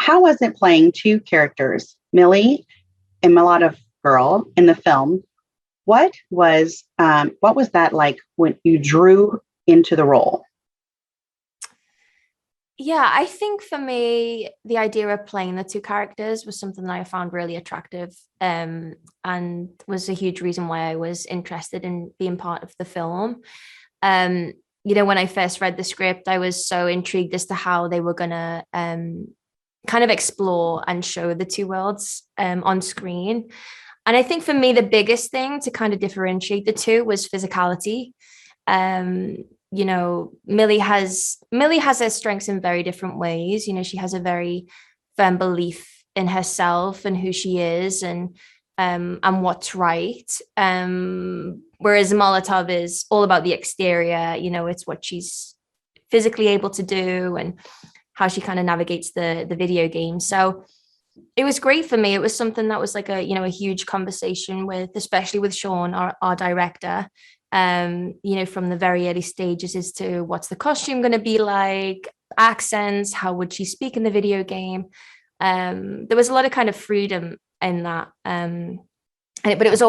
How was it playing two characters, Millie and Mulatto Girl, in the film? What was that like when you drew into the role? Yeah, I think for me, the idea of playing the two characters was something that I found really attractive, and was a huge reason why I was interested in being part of the film. Um, when I first read the script, I was so intrigued as to how they were gonna kind of explore and show the two worlds on screen. And I think for me, the biggest thing to kind of differentiate the two was physicality. um Millie has her strengths in very different ways. She has a very firm belief in herself and who she is, and what's right. Whereas Molotov is all about the exterior. It's what she's physically able to do and how she kind of navigates the video game. So it was great for me. It was something that was like a huge conversation with, especially with Shawn, our director, from the very early stages as to what's the costume going to be like, accents, how would she speak in the video game. There was a lot of kind of freedom in that. But it was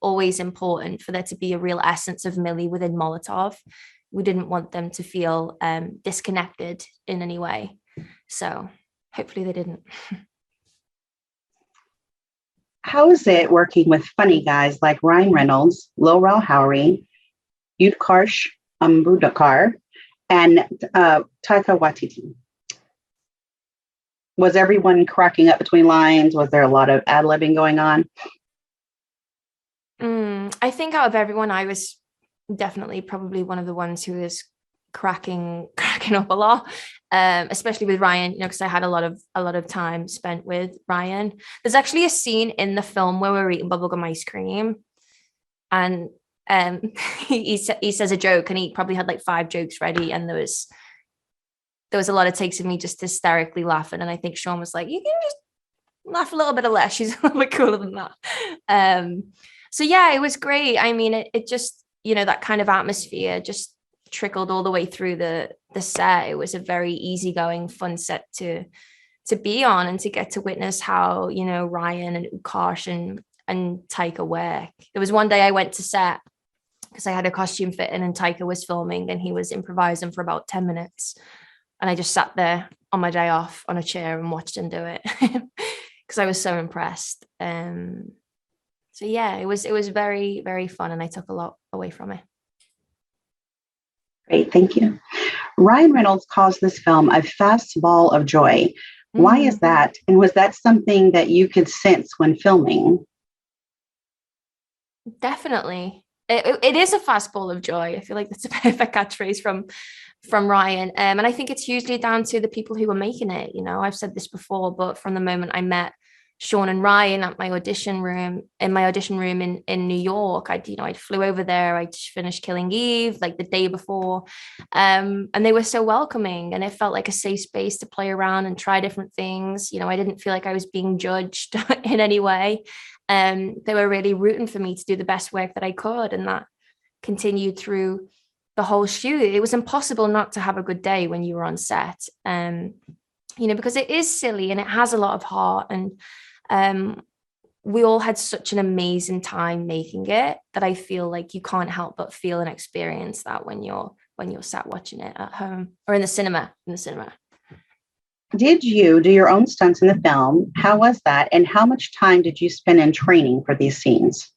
always important for there to be a real essence of Millie within Molotov. We didn't want them to feel disconnected in any way. So hopefully they didn't. How is it working with funny guys like Ryan Reynolds, Lowell Howery, Utkarsh Ambudkar, and Taika Waititi? Was everyone cracking up between lines? Was there a lot of ad-libbing going on? I think out of everyone, I was definitely probably one of the ones who was cracking up a lot, especially with Ryan, because I had a lot of time spent with Ryan. There's actually a scene in the film where we're eating bubblegum ice cream, and he says a joke, and he probably had like 5 jokes ready, and there was a lot of takes of me just hysterically laughing. And I think Shawn was like, you can just laugh a little bit less, she's a little bit cooler than that. So yeah, it was great. I mean, it just, that kind of atmosphere just trickled all the way through the set. It was a very easygoing, fun set to be on, and to get to witness how Ryan and Utkarsh and Taika work. There was one day I went to set because I had a costume fitting, and Taika was filming, and he was improvising for about 10 minutes, and I just sat there on my day off on a chair and watched him do it because I was so impressed. So yeah, it was very, very fun, and I took a lot away from it. Great, thank you. Ryan Reynolds calls this film a fastball of joy. Why is that? And was that something that you could sense when filming? Definitely. It is a fastball of joy. I feel like that's a perfect catchphrase from Ryan. And I think it's hugely down to the people who were making it. I've said this before, but from the moment I met Shawn and Ryan at my audition room in New York, I flew over there. I just finished Killing Eve like the day before, and they were so welcoming, and it felt like a safe space to play around and try different things. I didn't feel like I was being judged in any way. They were really rooting for me to do the best work that I could, and that continued through the whole shoot. It was impossible not to have a good day when you were on set, because it is silly and it has a lot of heart, and we all had such an amazing time making it that I feel like you can't help but feel and experience that when you're sat watching it at home or in the cinema. Did you do your own stunts in the film? How was that? And how much time did you spend in training for these scenes?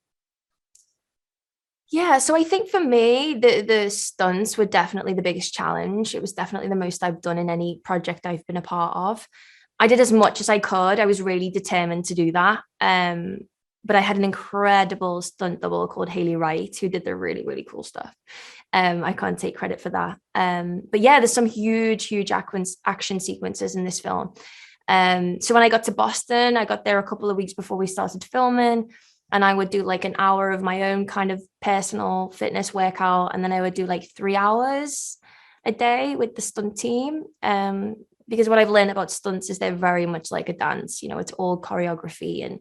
Yeah, so I think for me, the stunts were definitely the biggest challenge. It was definitely the most I've done in any project I've been a part of. I did as much as I could. I was really determined to do that. But I had an incredible stunt double called Haley Wright, who did the really, really cool stuff. I can't take credit for that. But yeah, there's some huge action sequences in this film. So when I got to Boston, I got there a couple of weeks before we started filming, and I would do like an hour of my own kind of personal fitness workout, and then I would do like 3 hours a day with the stunt team. Because what I've learned about stunts is they're very much like a dance. It's all choreography, and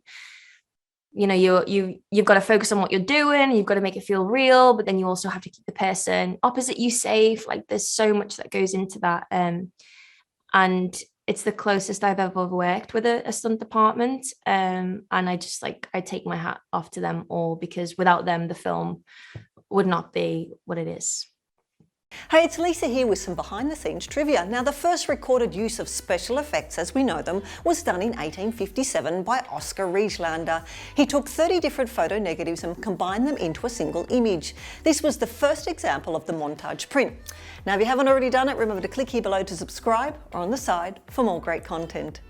you've got to focus on what you're doing. You've got to make it feel real, but then you also have to keep the person opposite you safe. Like there's so much that goes into that. And it's the closest I've ever worked with a stunt department. And I just I take my hat off to them all, because without them, the film would not be what it is. Hey, it's Lisa here with some behind the scenes trivia. Now, the first recorded use of special effects as we know them was done in 1857 by Oscar Rieslander. He took 30 different photo negatives and combined them into a single image. This was the first example of the montage print. Now, if you haven't already done it, remember to click here below to subscribe or on the side for more great content.